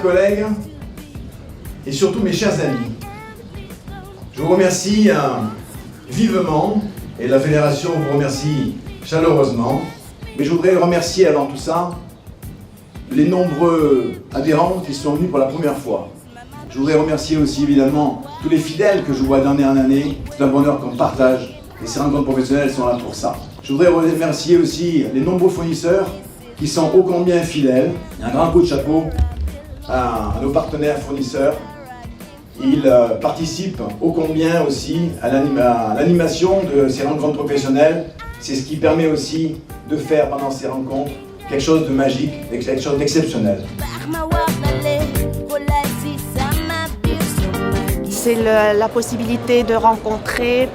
collègues et surtout mes chers amis, je vous remercie vivement et la Fédération vous remercie chaleureusement, mais je voudrais remercier avant tout ça les nombreux adhérents qui sont venus pour la première fois. Je voudrais remercier aussi évidemment tous les fidèles que je vois d'année en année. C'est un bonheur qu'on partage et ces rencontres professionnelles sont là pour ça. Je voudrais remercier aussi les nombreux fournisseurs qui sont ô combien fidèles. Un grand coup de chapeau à nos partenaires fournisseurs. Ils participent ô combien aussi à l'animation de ces rencontres professionnelles. C'est ce qui permet aussi de faire pendant ces rencontres quelque chose de magique, quelque chose d'exceptionnel. C'est la possibilité de rencontrer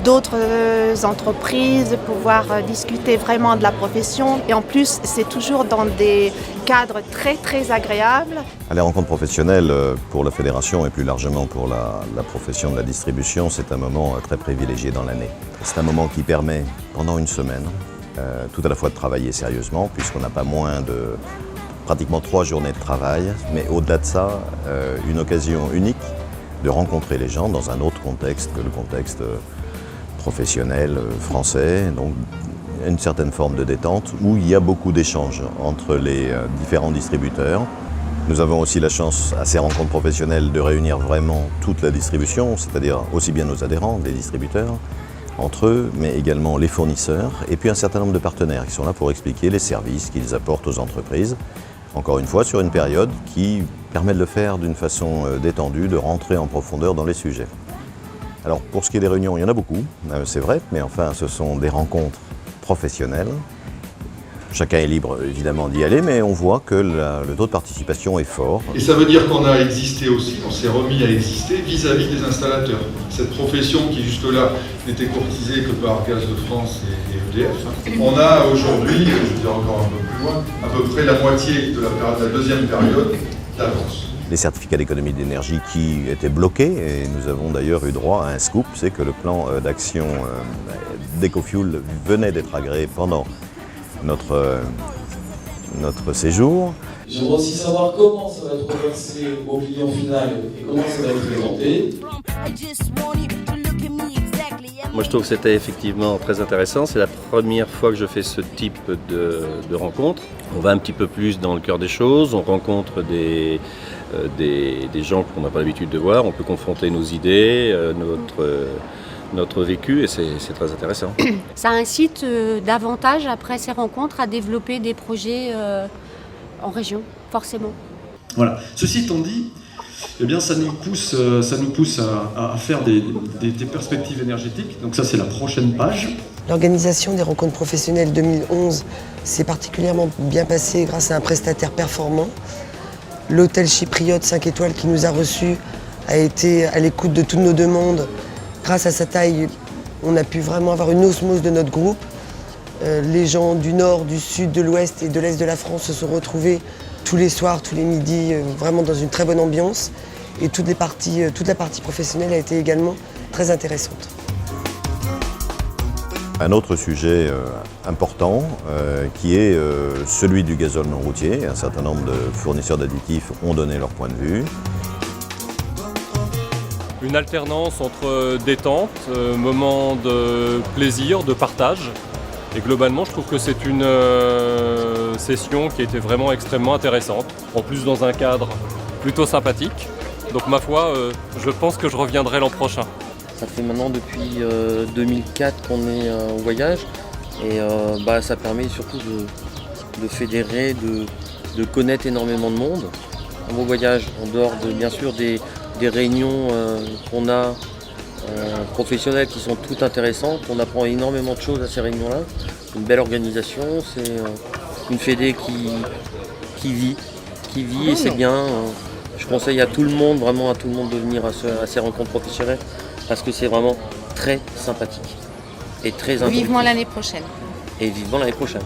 d'autres entreprises, pouvoir discuter vraiment de la profession. Et en plus, c'est toujours dans des cadres très très agréables. Les rencontres professionnelles pour la fédération et plus largement pour la profession de la distribution, c'est un moment très privilégié dans l'année. C'est un moment qui permet pendant une semaine tout à la fois de travailler sérieusement, puisqu'on n'a pas moins de pratiquement 3 journées de travail, mais au-delà de ça, une occasion unique de rencontrer les gens dans un autre contexte que le contexte professionnel français, donc une certaine forme de détente où il y a beaucoup d'échanges entre les différents distributeurs. Nous avons aussi la chance à ces rencontres professionnelles de réunir vraiment toute la distribution, c'est-à-dire aussi bien nos adhérents, les distributeurs, entre eux, mais également les fournisseurs et puis un certain nombre de partenaires qui sont là pour expliquer les services qu'ils apportent aux entreprises. Encore une fois, sur une période qui permet de le faire d'une façon détendue, de rentrer en profondeur dans les sujets. Alors pour ce qui est des réunions, il y en a beaucoup, c'est vrai, mais enfin ce sont des rencontres professionnelles. Chacun est libre évidemment d'y aller, mais on voit que le taux de participation est fort. Et ça veut dire qu'on a existé aussi, on s'est remis à exister vis-à-vis des installateurs. Cette profession qui jusque-là n'était courtisée que par Gaz de France et EDF. On a aujourd'hui, je vais dire encore un peu plus loin, à peu près la moitié de la deuxième période d'avance. Les certificats d'économie d'énergie qui étaient bloqués, et nous avons d'ailleurs eu droit à un scoop, c'est que le plan d'action d'EcoFuel venait d'être agréé pendant notre séjour. J'aimerais aussi savoir comment ça va être reversé au client final et comment ça va être présenté. Moi je trouve que c'était effectivement très intéressant, c'est la première fois que je fais ce type de rencontre. On va un petit peu plus dans le cœur des choses, on rencontre des gens qu'on n'a pas l'habitude de voir, on peut confronter nos idées, notre vécu et c'est très intéressant. Ça incite davantage après ces rencontres à développer des projets en région, forcément. Voilà. Ceci étant dit, eh bien, ça nous pousse à faire des perspectives énergétiques. Donc ça, c'est la prochaine page. L'organisation des rencontres professionnelles 2011 s'est particulièrement bien passée grâce à un prestataire performant. L'hôtel chypriote 5 étoiles qui nous a reçus a été à l'écoute de toutes nos demandes. Grâce à sa taille, on a pu vraiment avoir une osmose de notre groupe. Les gens du nord, du sud, de l'ouest et de l'est de la France se sont retrouvés tous les soirs, tous les midis, vraiment dans une très bonne ambiance. Et toute la partie professionnelle a été également très intéressante. Un autre sujet important qui est celui du gazole non routier. Un certain nombre de fournisseurs d'additifs ont donné leur point de vue. Une alternance entre détente, moments de plaisir, de partage. Et globalement, je trouve que c'est une session qui a été vraiment extrêmement intéressante. En plus, dans un cadre plutôt sympathique. Donc, ma foi, je pense que je reviendrai l'an prochain. Ça fait maintenant depuis 2004 qu'on est en voyage. Et ça permet surtout de fédérer, de connaître énormément de monde. Un beau voyage, en dehors de, bien sûr des réunions qu'on a professionnelles qui sont toutes intéressantes. On apprend énormément de choses à ces réunions-là. C'est une belle organisation, c'est une fédé qui vit et c'est bien. Je conseille à tout le monde, vraiment à tout le monde de venir à ces rencontres professionnelles parce que c'est vraiment très sympathique et très instructif. Vivement l'année prochaine. Et vivement l'année prochaine.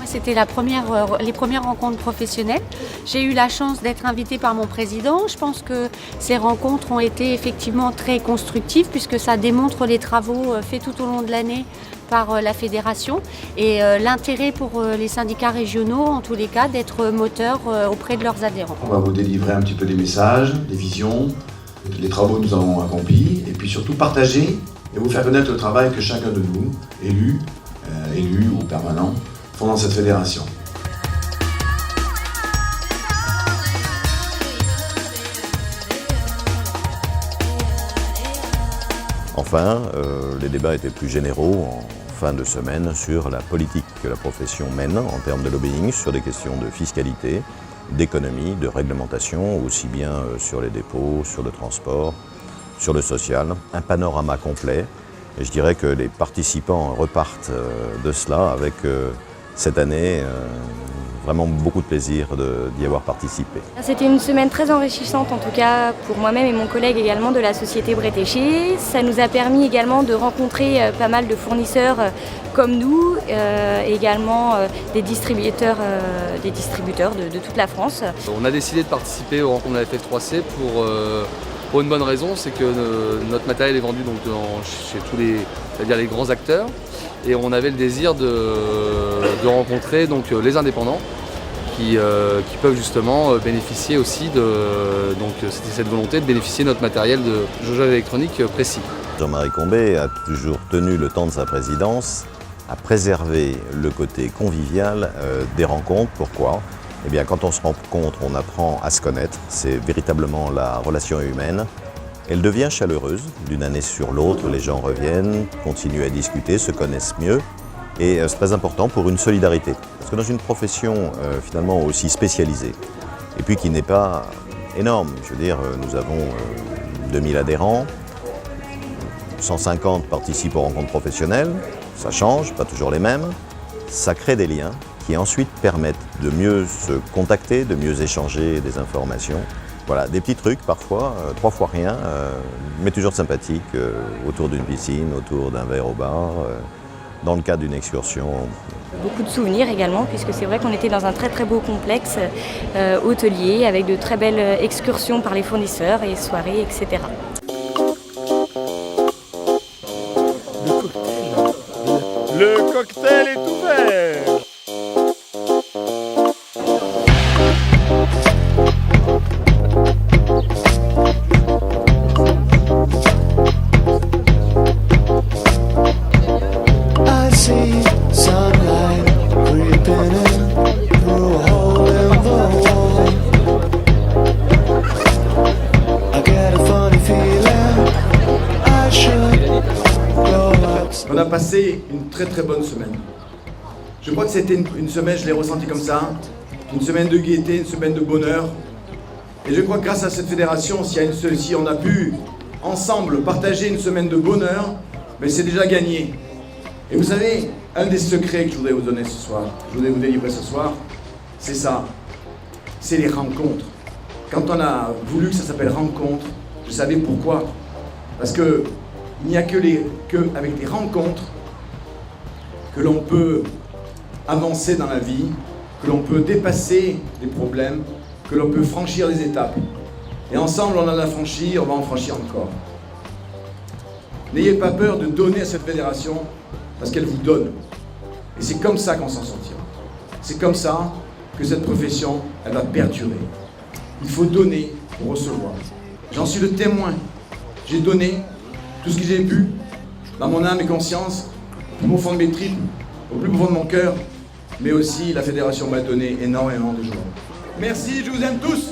C'était les premières rencontres professionnelles. J'ai eu la chance d'être invitée par mon président. Je pense que ces rencontres ont été effectivement très constructives puisque ça démontre les travaux faits tout au long de l'année par la fédération et l'intérêt pour les syndicats régionaux, en tous les cas, d'être moteurs auprès de leurs adhérents. On va vous délivrer un petit peu des messages, des visions, les travaux que nous avons accomplis, et puis surtout partager et vous faire connaître le travail que chacun de nous, élus ou permanents, font dans cette fédération. Enfin, les débats étaient plus généraux en fin de semaine sur la politique que la profession mène en termes de lobbying, sur des questions de fiscalité, d'économie, de réglementation, aussi bien sur les dépôts, sur le transport, sur le social. Un panorama complet. Et je dirais que les participants repartent de cela avec cette année vraiment beaucoup de plaisir d'y avoir participé. C'était une semaine très enrichissante, en tout cas pour moi-même et mon collègue également de la société Bretéché. Ça nous a permis également de rencontrer pas mal de fournisseurs comme nous, également des distributeurs de toute la France. On a décidé de participer aux rencontres de la FF3C pour une bonne raison, c'est que notre matériel est vendu donc chez tous les grands acteurs. Et on avait le désir de rencontrer donc, les indépendants qui peuvent justement bénéficier aussi c'était cette volonté de bénéficier de notre matériel de jaugeage électronique précis. Jean-Marie Combet a toujours tenu le temps de sa présidence à préserver le côté convivial des rencontres. Pourquoi ? Eh bien, quand on se rencontre, on apprend à se connaître. C'est véritablement la relation humaine. Elle devient chaleureuse d'une année sur l'autre. Les gens reviennent, continuent à discuter, se connaissent mieux. Et c'est très important pour une solidarité. Parce que dans une profession finalement aussi spécialisée, et puis qui n'est pas énorme, je veux dire, nous avons 2000 adhérents, 150 participent aux rencontres professionnelles, ça change, pas toujours les mêmes, ça crée des liens qui ensuite permettent de mieux se contacter, de mieux échanger des informations. Voilà, des petits trucs parfois, 3 fois rien, mais toujours sympathiques, autour d'une piscine, autour d'un verre au bar, dans le cadre d'une excursion. Beaucoup de souvenirs également, puisque c'est vrai qu'on était dans un très très beau complexe hôtelier, avec de très belles excursions par les fournisseurs et soirées, etc. Le cocktail est ouvert. On a passé une très très bonne semaine. Je crois que c'était une semaine, je l'ai ressenti comme ça, une semaine de gaieté, une semaine de bonheur. Et je crois que grâce à cette fédération, si on a pu ensemble partager une semaine de bonheur, mais c'est déjà gagné. Et vous savez, un des secrets que je voudrais vous donner ce soir, je voudrais vous délivrer ce soir, c'est ça, c'est les rencontres. Quand on a voulu que ça s'appelle rencontre, je savais pourquoi. Parce que il n'y a qu'avec des rencontres que l'on peut avancer dans la vie, que l'on peut dépasser des problèmes, que l'on peut franchir des étapes. Et ensemble, on en a franchi, on va en franchir encore. N'ayez pas peur de donner à cette fédération, parce qu'elle vous donne. Et c'est comme ça qu'on s'en sortira. C'est comme ça que cette profession, elle va perdurer. Il faut donner pour recevoir. J'en suis le témoin. J'ai donné tout ce que j'ai pu, dans mon âme et conscience, au plus fond de mes tripes, au plus profond de mon cœur, mais aussi la fédération m'a donné énormément de joie. Merci, je vous aime tous.